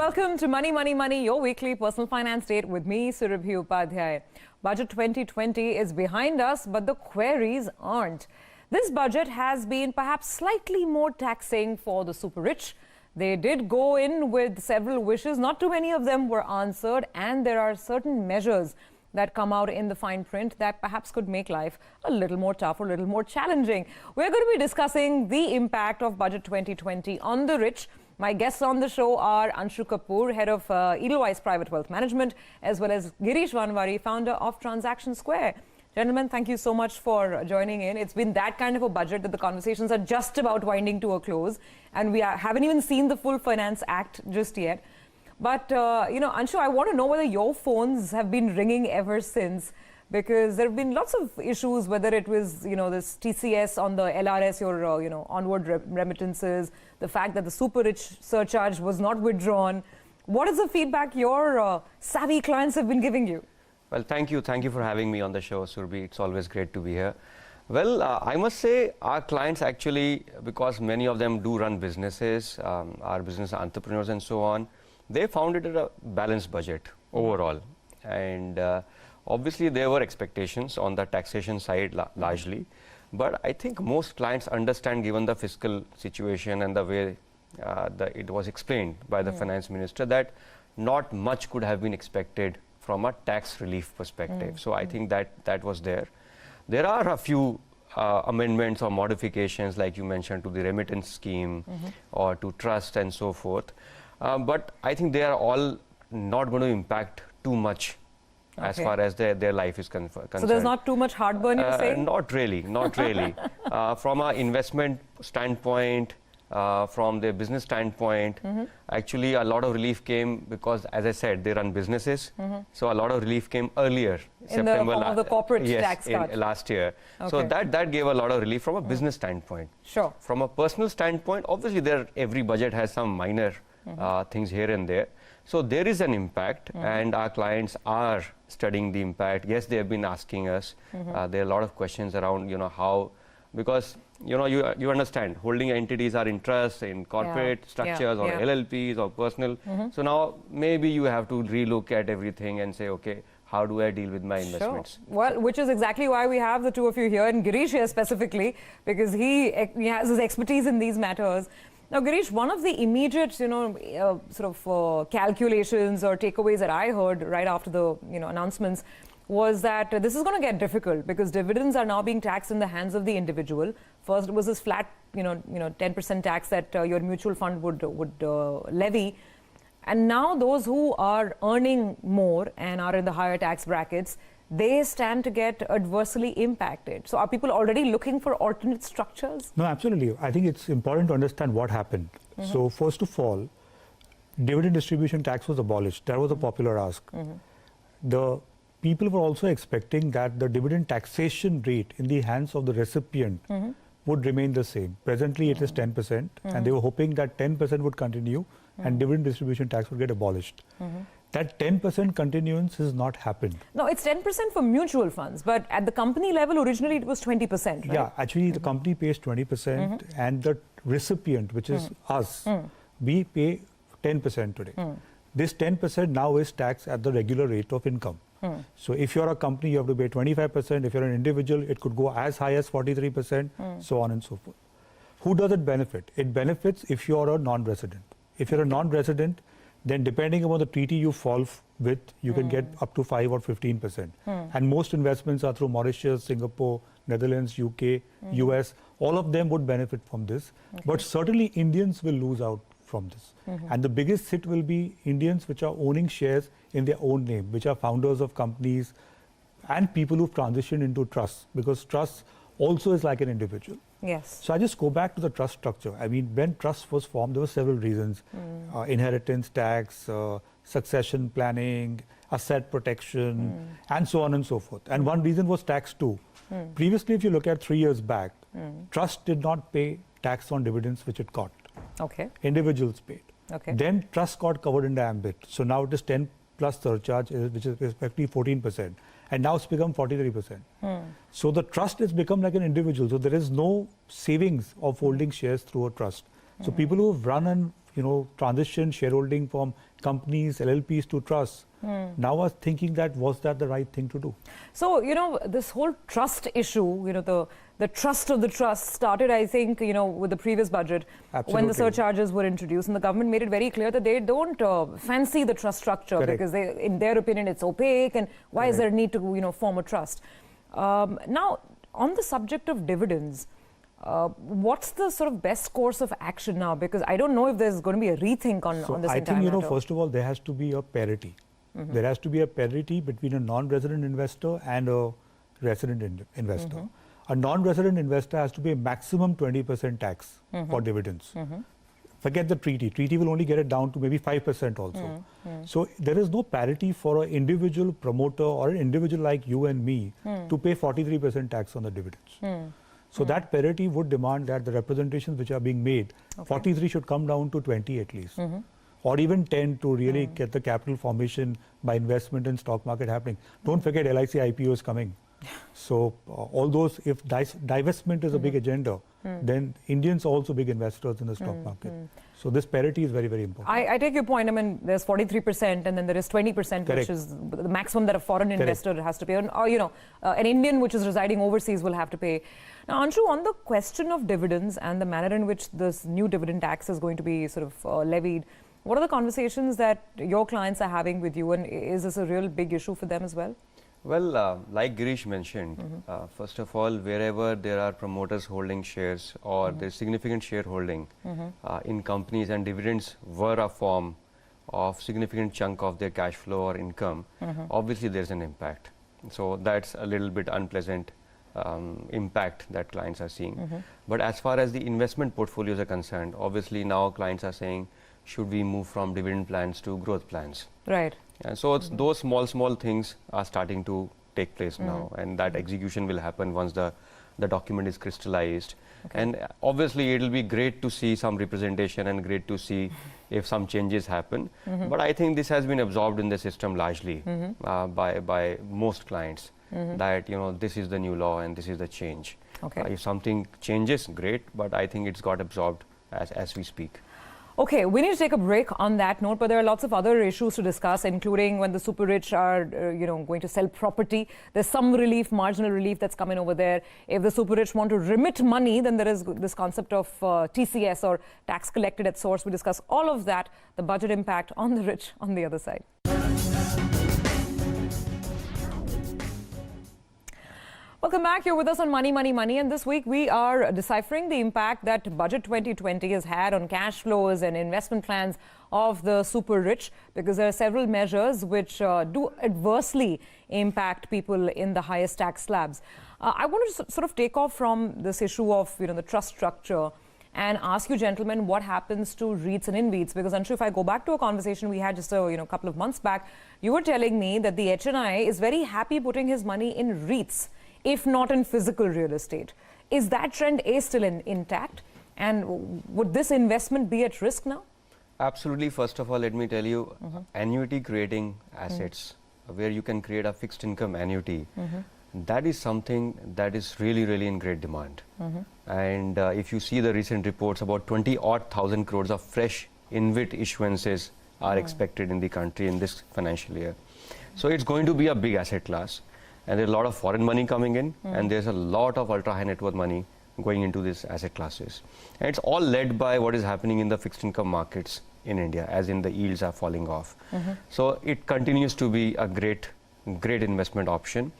welcome to Money, Money, Money, your weekly personal finance date with me, Surabhi Upadhyay. Budget 2020 is behind us, but the queries aren't. This budget has been perhaps slightly more taxing for the super rich. They did go in with several wishes. Not too many of them were answered, and there are certain measures that come out in the fine print that perhaps could make life a little more tough or a little more challenging. We're going to be discussing the impact of Budget 2020 on the rich. My guests on the show are Anshu Kapoor, head of Edelweiss Private Wealth Management, as well as Girish Vanwari, founder of Transaction Square. Gentlemen, thank you so much for joining in. It's been that kind of a budget that the conversations are just about winding to a close, and we haven't even seen the full Finance Act just yet. But, Anshu, I want to know whether your phones have been ringing ever since, because there have been lots of issues, whether it was, this TCS on the LRS, your, onward remittances, the fact that the super rich surcharge was not withdrawn. What is the feedback your savvy clients have been giving you? Well, thank you. Thank you for having me on the show, Surabhi. It's always great to be here. Well, I must say our clients actually, because many of them do run businesses, are business entrepreneurs and so on, they found it a balanced budget overall. And obviously there were expectations on the taxation side largely. But I think most clients understand, given the fiscal situation and the way it was explained by the finance minister, that not much could have been expected from a tax relief perspective. So I think that was there. There are a few amendments or modifications, like you mentioned, to the remittance scheme or to trust and so forth. But I think they are all not going to impact too much as far as their life is concerned. So there's not too much heartburn, you're saying? Not really, not really. From an investment standpoint, from the business standpoint, actually a lot of relief came because, as I said, they run businesses. So a lot of relief came earlier, in the form of the corporate tax cut. Last year. So that gave a lot of relief from a business standpoint. Sure. From a personal standpoint, obviously every budget has some minor things here and there. So there is an impact, and our clients are studying the impact. Yes, they have been asking us. There are a lot of questions around, how, because you understand, holding entities are in trust, in corporate structures or LLPs or personal. So now maybe you have to relook at everything and say, okay, how do I deal with my investments? Well, which is exactly why we have the two of you here, and Girish here specifically, because he has his expertise in these matters. Now, Girish, one of the immediate, calculations or takeaways that I heard right after the, announcements was that this is going to get difficult because dividends are now being taxed in the hands of the individual. First, it was this flat, 10% tax that your mutual fund would levy. And now those who are earning more and are in the higher tax brackets, they stand to get adversely impacted. So are people already looking for alternate structures? No, absolutely. I think it's important to understand what happened. So first of all, dividend distribution tax was abolished. That was a popular ask. The people were also expecting that the dividend taxation rate in the hands of the recipient would remain the same. Presently, it is 10%, and they were hoping that 10% would continue and dividend distribution tax would get abolished. That 10% continuance has not happened. No, it's 10% for mutual funds, but at the company level, originally it was 20%, right? Yeah, actually the company pays 20% and the recipient, which is us, we pay 10% today. This 10% now is taxed at the regular rate of income. So if you're a company, you have to pay 25%. If you're an individual, it could go as high as 43%, so on and so forth. Who does it benefit? It benefits if you're a non-resident. If you're a non-resident, then depending upon the treaty you fall with, you can get up to 5 or 15%. And most investments are through Mauritius, Singapore, Netherlands, UK, US. All of them would benefit from this. But certainly Indians will lose out from this. And the biggest hit will be Indians which are owning shares in their own name, which are founders of companies and people who've transitioned into trusts, because trust also is like an individual. Yes. So I just go back to the trust structure. I mean, when trust was formed, there were several reasons. Inheritance tax, succession planning, asset protection, and so on and so forth. And one reason was tax too. Previously, if you look at 3 years back, trust did not pay tax on dividends which it got. Okay. Individuals paid. Okay. Then trust got covered in the ambit. So now it is 10 plus surcharge, which is effectively 14%. And now it's become 43%. So the trust has become like an individual. So there is no savings of holding shares through a trust. So people who have run and transition shareholding from companies, LLPs to trusts. Now I was thinking that was that the right thing to do? So, this whole trust issue, the trust of the trust started, I think, with the previous budget. Absolutely. When the surcharges were introduced, and the government made it very clear that they don't fancy the trust structure. Correct. Because in their opinion, it's opaque, and why is there a need to, form a trust? Now, on the subject of dividends, what's the sort of best course of action now? Because I don't know if there's going to be a rethink on this I entire think, matter. first of all, there has to be a parity. There has to be a parity between a non-resident investor and a resident investor. A non-resident investor has to pay maximum 20% tax for dividends. Forget the treaty. Treaty will only get it down to maybe 5% also. So there is no parity for an individual promoter or an individual like you and me to pay 43% tax on the dividends. So that parity would demand that the representations which are being made, 43 should come down to 20 at least. Or even 10 to really get the capital formation by investment in stock market happening. Don't forget LIC IPO is coming. So all those, if divestment is a big agenda, then Indians are also big investors in the stock market. So this parity is very, very important. I take your point. I mean, there's 43% and then there is 20%, which is the maximum that a foreign investor has to pay. Or, an Indian which is residing overseas will have to pay. Now, Anshu, on the question of dividends and the manner in which this new dividend tax is going to be sort of levied, what are the conversations that your clients are having with you, and is this a real big issue for them as well? Well, like Girish mentioned, first of all, wherever there are promoters holding shares or there's significant shareholding in companies and dividends were a form of significant chunk of their cash flow or income, obviously there's an impact. So that's a little bit unpleasant impact that clients are seeing. But as far as the investment portfolios are concerned, obviously now clients are saying, should we move from dividend plans to growth plans? Right. And so it's those small things are starting to take place now, and that execution will happen once the document is crystallized. And obviously it'll be great to see some representation and great to see if some changes happen. But I think this has been absorbed in the system largely by most clients, that this is the new law and this is the change. If something changes, great, but I think it's got absorbed as we speak. Okay, we need to take a break on that note, but there are lots of other issues to discuss, including when the super rich are, going to sell property. There's some relief, marginal relief that's coming over there. If the super rich want to remit money, then there is this concept of TCS, or tax collected at source. We discuss all of that, the budget impact on the rich on the other side. Welcome back. You're with us on Money, Money, Money. And this week we are deciphering the impact that Budget 2020 has had on cash flows and investment plans of the super rich, because there are several measures which do adversely impact people in the highest tax slabs. I want to sort of take off from this issue of the trust structure and ask you gentlemen what happens to REITs and InvITs, because Anshu, if I go back to a conversation we had just a couple of months back, you were telling me that the HNI is very happy putting his money in REITs, if not in physical real estate. Is that trend still intact? And would this investment be at risk now? Absolutely. First of all, let me tell you, annuity creating assets, where you can create a fixed income annuity, that is something that is really, really in great demand. And if you see the recent reports, about 20,000 crores of fresh InvIT issuances are expected in the country in this financial year. So it's going to be a big asset class. And there's a lot of foreign money coming in, and there's a lot of ultra high net worth money going into these asset classes. And it's all led by what is happening in the fixed income markets in India, as in the yields are falling off. So it continues to be a great investment option.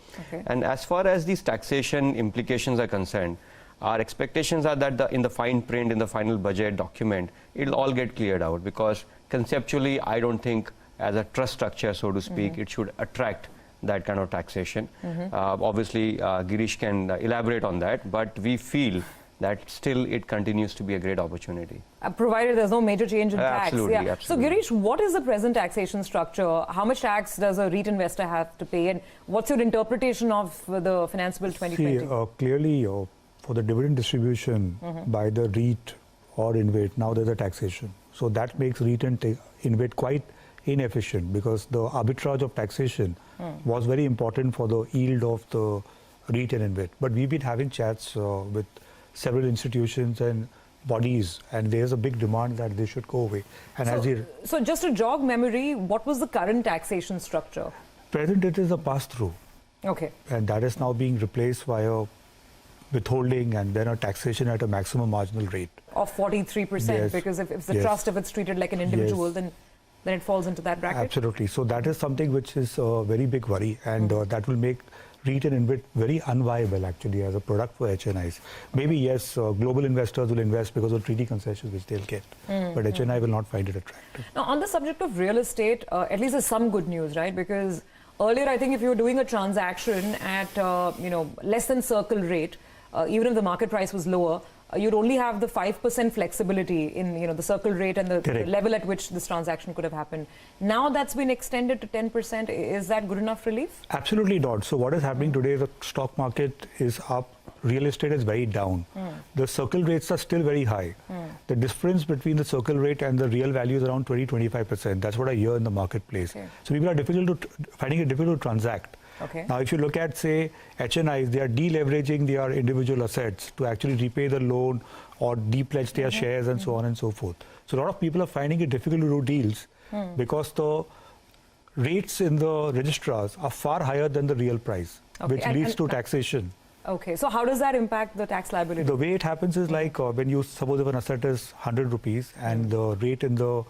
And as far as these taxation implications are concerned, our expectations are that in the fine print, in the final budget document, it'll all get cleared out, because conceptually, I don't think as a trust structure, so to speak, it should attract that kind of taxation. Obviously, Girish can elaborate on that, but we feel that still it continues to be a great opportunity. Provided there's no major change in tax. Absolutely. So Girish, what is the present taxation structure? How much tax does a REIT investor have to pay? And what's your interpretation of the Finance Bill 2020? See, clearly for the dividend distribution by the REIT or InvIT, now there's a taxation. So that makes REIT and InvIT quite inefficient, because the arbitrage of taxation was very important for the yield of the REIT and InvIT. But we've been having chats with several institutions, and bodies, and there's a big demand that they should go away. And so just to jog memory, what was the current taxation structure? Present, it is a pass-through. Okay. And that is now being replaced via withholding and then a taxation at a maximum marginal rate. Of 43%, yes. Because if it's the trust, if it's treated like an individual, yes. then it falls into that bracket? Absolutely. So that is something which is a very big worry, and that will make REIT and InvIT very unviable actually as a product for HNIs. Maybe yes, global investors will invest because of treaty concessions which they'll get, but HNI will not find it attractive. Now, on the subject of real estate, at least there's some good news, right? Because earlier, I think if you were doing a transaction at less than circle rate, even if the market price was lower, you'd only have the 5% flexibility in the circle rate and the level at which this transaction could have happened. Now that's been extended to 10%. Is that good enough relief? Absolutely not. So what is happening today, the stock market is up, real estate is very down. The circle rates are still very high. The difference between the circle rate and the real value is around 20-25%. That's what I hear in the marketplace. Okay. So people are finding it difficult to transact. Okay. Now, if you look at, say, HNIs, they are deleveraging their individual assets to actually repay the loan or depledge their shares and so on and so forth. So a lot of people are finding it difficult to do deals because the rates in the registrars are far higher than the real price, which leads to taxation. Okay, so how does that impact the tax liability? The way it happens is like when you suppose if an asset is 100 rupees and the rate in the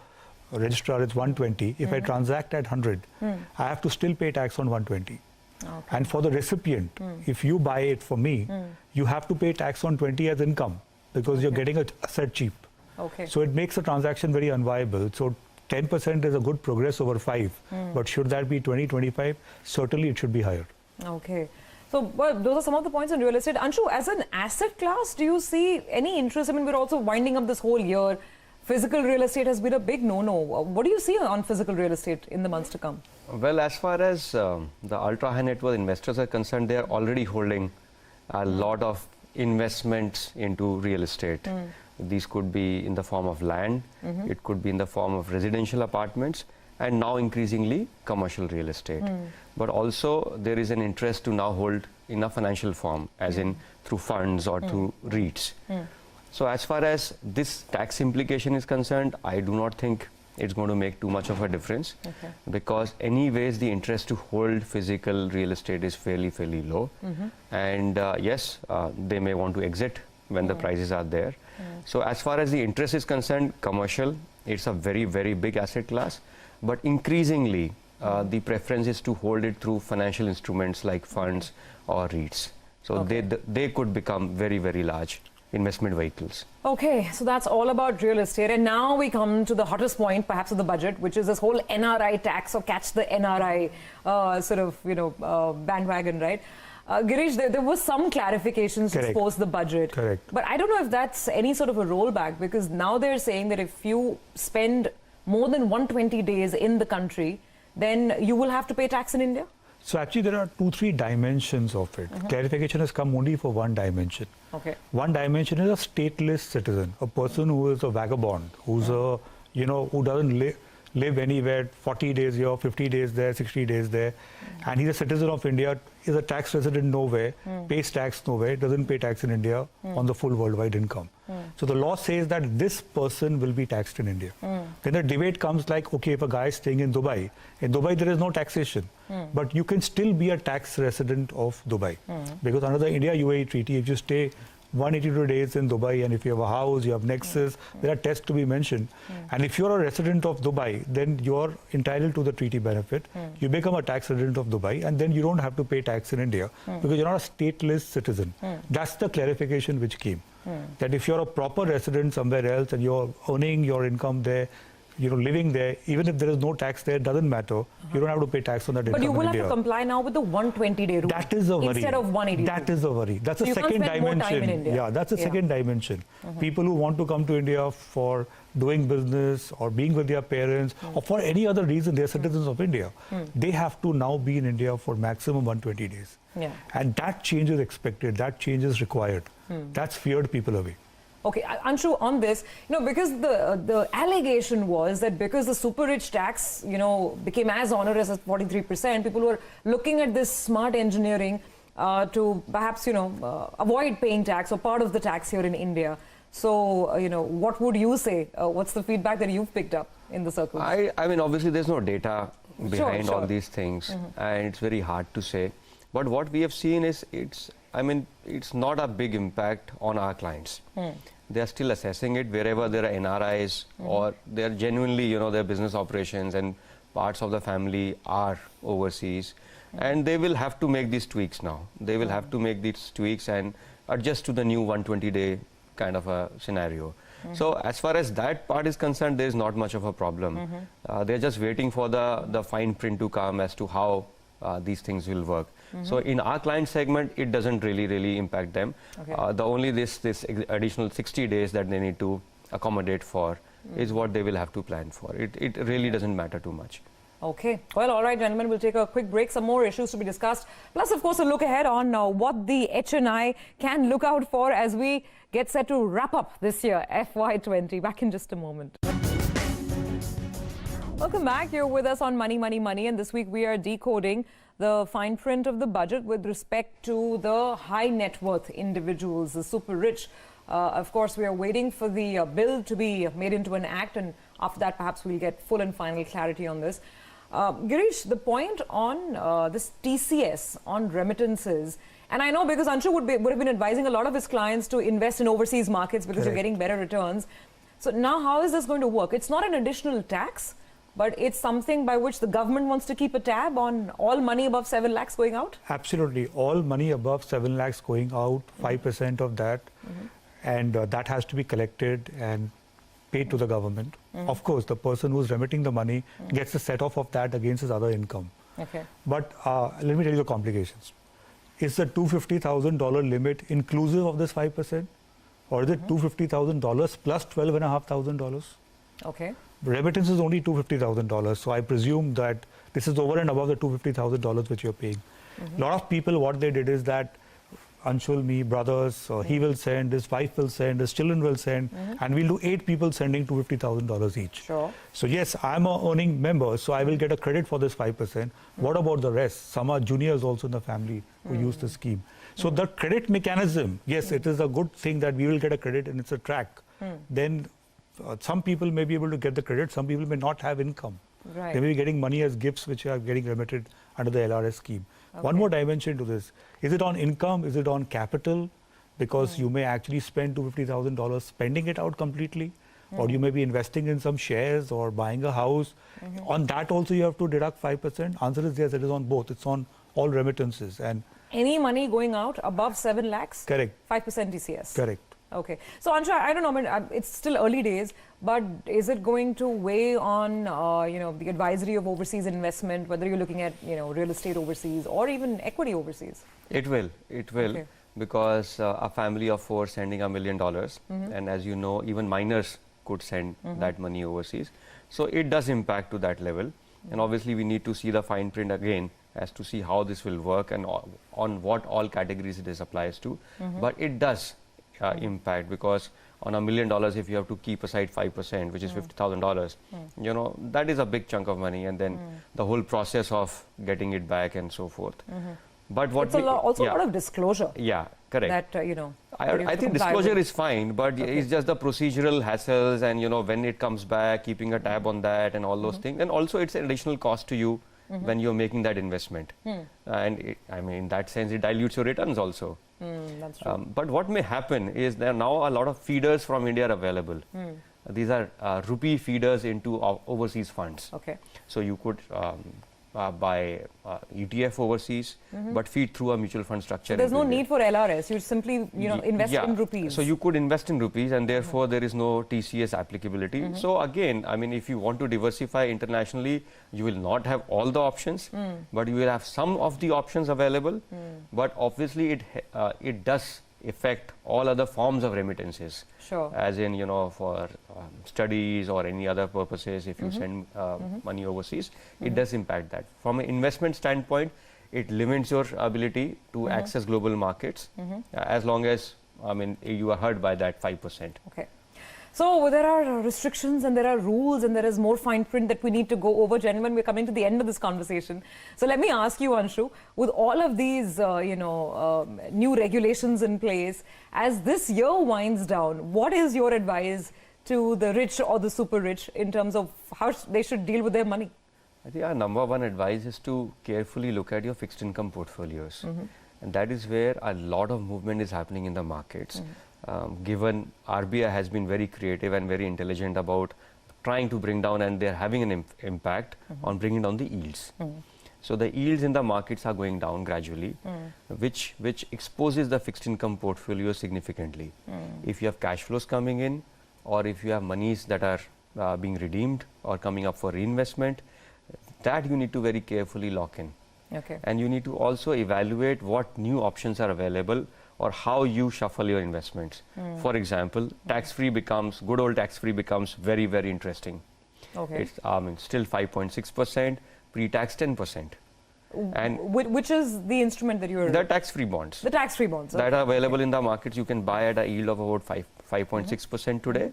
registrar is 120, if I transact at 100, I have to still pay tax on 120. Okay. And for the recipient, if you buy it for me, you have to pay tax on 20 as income because you're getting an asset cheap. Okay. So it makes the transaction very unviable. So 10% is a good progress over 5, but should that be 20, 25? Certainly it should be higher. Okay. So well, those are some of the points in real estate. Anshu, as an asset class, do you see any interest? I mean, we're also winding up this whole year. Physical real estate has been a big no-no. What do you see on physical real estate in the months to come? Well, as far as the ultra high net worth investors are concerned, they are already holding a lot of investments into real estate. These could be in the form of land, it could be in the form of residential apartments, and now increasingly commercial real estate. But also there is an interest to now hold in a financial form, as in through funds or through REITs. So as far as this tax implication is concerned, I do not think it's going to make too much of a difference, because anyways the interest to hold physical real estate is fairly low. And yes, they may want to exit when the prices are there. So as far as the interest is concerned, commercial, it's a very big asset class, but increasingly the preference is to hold it through financial instruments like funds or REITs. So they could become very large investment vehicles. Okay, so that's all about real estate. And now we come to the hottest point, perhaps, of the budget, which is this whole NRI tax, or catch the NRI bandwagon, right? Girish, there was some clarifications post the budget. Correct. But I don't know if that's any sort of a rollback, because now they're saying that if you spend more than 120 days in the country, then you will have to pay tax in India? So actually there are 2-3 dimensions of it. Clarification has come only for one dimension. Okay. One dimension is a stateless citizen, a person who is a vagabond, who's a, who doesn't live anywhere, 40 days here, 50 days there, 60 days there, and he's a citizen of India, is a tax resident nowhere, pays tax nowhere, doesn't pay tax in India on the full worldwide income. So the law says that this person will be taxed in India. Then the debate comes like, okay, if a guy is staying in Dubai there is no taxation, but you can still be a tax resident of Dubai. Because under the India-UAE treaty, if you stay 182 days in Dubai, and if you have a house, you have nexus, there are tests to be mentioned. And if you're a resident of Dubai, then you're entitled to the treaty benefit. You become a tax resident of Dubai, and then you don't have to pay tax in India because you're not a stateless citizen. That's the clarification which came. That if you're a proper resident somewhere else and you're earning your income there, living there, even if there is no tax there, it doesn't matter. You don't have to pay tax on that income in India. But you will have to comply now with the 120-day rule. That is a worry. Instead of 182. That is a worry. That's a second dimension. Yeah, that's a second dimension. People who want to come to India for doing business or being with their parents or for any other reason, they're citizens of India. They have to now be in India for maximum 120 days. And that change is expected. That change is required. That's feared people away. Okay, Anshu, on this, because the allegation was that because the super rich tax, became as onerous as 43%, people were looking at this smart engineering to perhaps, avoid paying tax or part of the tax here in India. So, what would you say? What's the feedback that you've picked up in the circles? I mean, obviously, there's no data behind Sure. all these things, and it's very hard to say. But what we have seen is it's not a big impact on our clients. They are still assessing it wherever there are NRIs or they're genuinely, their business operations and parts of the family are overseas. And they will have to make these tweaks now. They will have to make these tweaks and adjust to the new 120-day kind of a scenario. So as far as that part is concerned, there is not much of a problem. They're just waiting for the fine print to come as to how these things will work. So in our client segment, it doesn't really impact them. Okay. The only this additional 60 days that they need to accommodate for is what they will have to plan for. It really doesn't matter too much. Okay. Well, all right, gentlemen, we'll take a quick break. Some more issues to be discussed. Plus, of course, a look ahead on what the HNI can look out for as we get set to wrap up this year, FY20. Back in just a moment. Welcome back. You're with us on Money, Money, Money. And this week we are decoding the fine print of the budget with respect to the high net worth individuals, the super rich. Of course, we are waiting for the bill to be made into an act. And after that, perhaps we'll get full and final clarity on this. Girish, the point on this TCS on remittances, and I know because Anshu would have been advising a lot of his clients to invest in overseas markets because you're getting better returns. So now how is this going to work? It's not an additional tax, but it's something by which the government wants to keep a tab on all money above 7 lakhs going out? Absolutely. All money above 7 lakhs going out, 5% of that, and that has to be collected and paid to the government. Of course, the person who's remitting the money gets a set-off of that against his other income. Okay. But let me tell you the complications. Is the $250,000 limit inclusive of this 5%? Or is it $250,000 plus $12,500? Okay. Remittance is only $250,000. So I presume that this is over and above the $250,000 which you're paying. A lot of people, what they did is that Anshul, me, brothers, he will send, his wife will send, his children will send, and we'll do 8 people sending $250,000 each. Sure. So yes, I'm a earning member, so I will get a credit for this 5%. What about the rest? Some are juniors also in the family who use the scheme. So the credit mechanism, yes, it is a good thing that we will get a credit and it's a track. Then some people may be able to get the credit, some people may not have income. Right. They may be getting money as gifts which are getting remitted under the LRS scheme. One more dimension to this. Is it on income? Is it on capital? Because you may actually spend $250,000 spending it out completely. Or you may be investing in some shares or buying a house. On that also you have to deduct 5%. Answer is yes, it is on both. It's on all remittances. And Any money going out above 7 lakhs? correct. 5% TCS? Correct. Okay. So, Anshu, I don't know, I mean, it's still early days, but is it going to weigh on, the advisory of overseas investment, whether you're looking at, real estate overseas or even equity overseas? It will. Okay. Because a family of 4 sending $1 million, and as you know, even minors could send that money overseas. So it does impact to that level. And obviously, we need to see the fine print again as to see how this will work and on what all categories this applies to. But it does impact, because on $1 million, if you have to keep aside 5%, which is $50,000, that is a big chunk of money, and then the whole process of getting it back and so forth. But what it's also a lot of disclosure. Yeah, correct. That, I think disclosure is fine, but it's just the procedural hassles and, when it comes back, keeping a tab on that and all those things. And also it's an additional cost to you when you're making that investment. And in that sense, it dilutes your returns also. That's true. But what may happen is there are now a lot of feeders from India are available. These are rupee feeders into overseas funds. Okay. So you could buy ETF overseas, but feed through a mutual fund structure. So there's no need for LRS. You simply, invest in rupees. So you could invest in rupees, and therefore there is no TCS applicability. So again, if you want to diversify internationally, you will not have all the options, but you will have some of the options available. But obviously, it does affect all other forms of remittances. Sure. As in, for studies or any other purposes, if you send money overseas, it does impact that. From an investment standpoint, it limits your ability to access global markets as long as, you are hurt by that 5%. Okay. So there are restrictions and there are rules and there is more fine print that we need to go over. Gentlemen, we're coming to the end of this conversation. So let me ask you, Anshu, with all of these, new regulations in place, as this year winds down, what is your advice to the rich or the super rich in terms of how they should deal with their money? I think our number one advice is to carefully look at your fixed income portfolios. And that is where a lot of movement is happening in the markets. Given RBI has been very creative and very intelligent about trying to bring down, and they're having an impact on bringing down the yields. So the yields in the markets are going down gradually, which exposes the fixed income portfolio significantly. If you have cash flows coming in, or if you have monies that are being redeemed or coming up for reinvestment, that you need to very carefully lock in. Okay. And you need to also evaluate what new options are available or how you shuffle your investments. For example, good old tax-free becomes very, very interesting. Okay. It's still 5.6%, pre-tax 10%. And which is the instrument that you're... The tax-free bonds. The tax-free bonds. That are available in the markets. You can buy at a yield of about 5.6% today,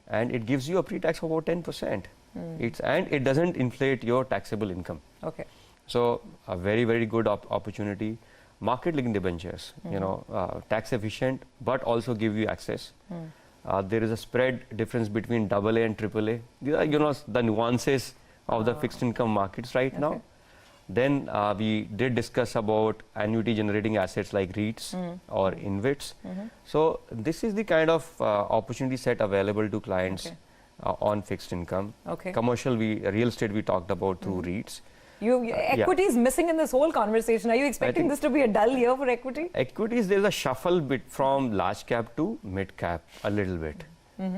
and it gives you a pre-tax of about 10%. And it doesn't inflate your taxable income. Okay. So a very, very good opportunity. Market-linked debentures, tax efficient, but also give you access. There is a spread difference between AA and AAA. These are, the nuances of the fixed income markets right now. Then we did discuss about annuity generating assets like REITs or InvITs. So this is the kind of opportunity set available to clients on fixed income. Okay. Commercial, real estate we talked about through REITs. Equity is missing in this whole conversation. Are you expecting this to be a dull year for equity? Equities, there's a shuffle bit from large cap to mid cap a little bit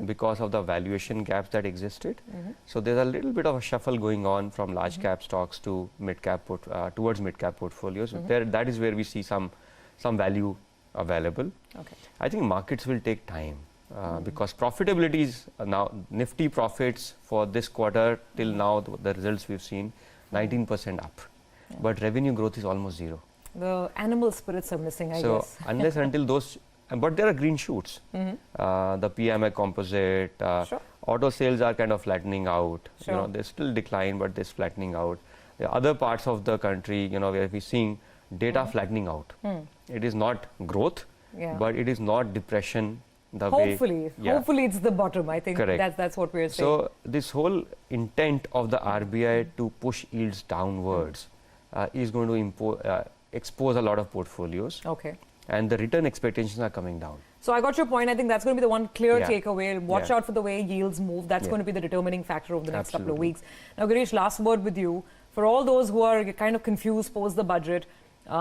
because of the valuation gaps that existed. So there's a little bit of a shuffle going on from large cap stocks to mid cap towards mid cap portfolios. That is where we see some value available. Okay. I think markets will take time because profitability is now nifty profits for this quarter till now. The results we've seen 19% up, but revenue growth is almost zero. The animal spirits are missing, I guess. So unless until those, but there are green shoots. The PMI composite, auto sales are kind of flattening out. They still decline, but they're flattening out. The other parts of the country, where we're seeing data flattening out. It is not growth, but it is not depression. Hopefully it's the bottom. I think that's what we're saying. So this whole intent of the RBI to push yields downwards is going to expose a lot of portfolios. Okay. And the return expectations are coming down. So I got your point. I think that's going to be the one clear takeaway. Watch out for the way yields move. That's going to be the determining factor over the next couple of weeks. Now, Girish, last word with you. For all those who are kind of confused post the budget,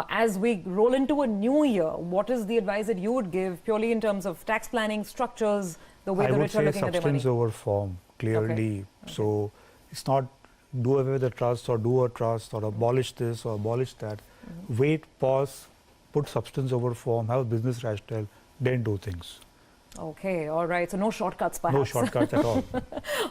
as we roll into a new year, what is the advice that you would give purely in terms of tax planning, structures, the way the rich are looking at their money? I would say substance over form, clearly. Okay. So it's not do away with the trust or do a trust or abolish this or abolish that. Wait, pause, put substance over form, have a business rationale, then do things. Okay, all right. So no shortcuts, perhaps. No shortcuts at all.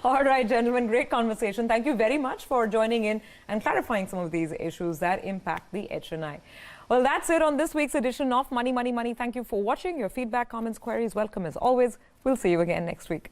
All right, gentlemen, great conversation. Thank you very much for joining in and clarifying some of these issues that impact the HNI. Well, that's it on this week's edition of Money, Money, Money. Thank you for watching. Your feedback, comments, queries, welcome as always. We'll see you again next week.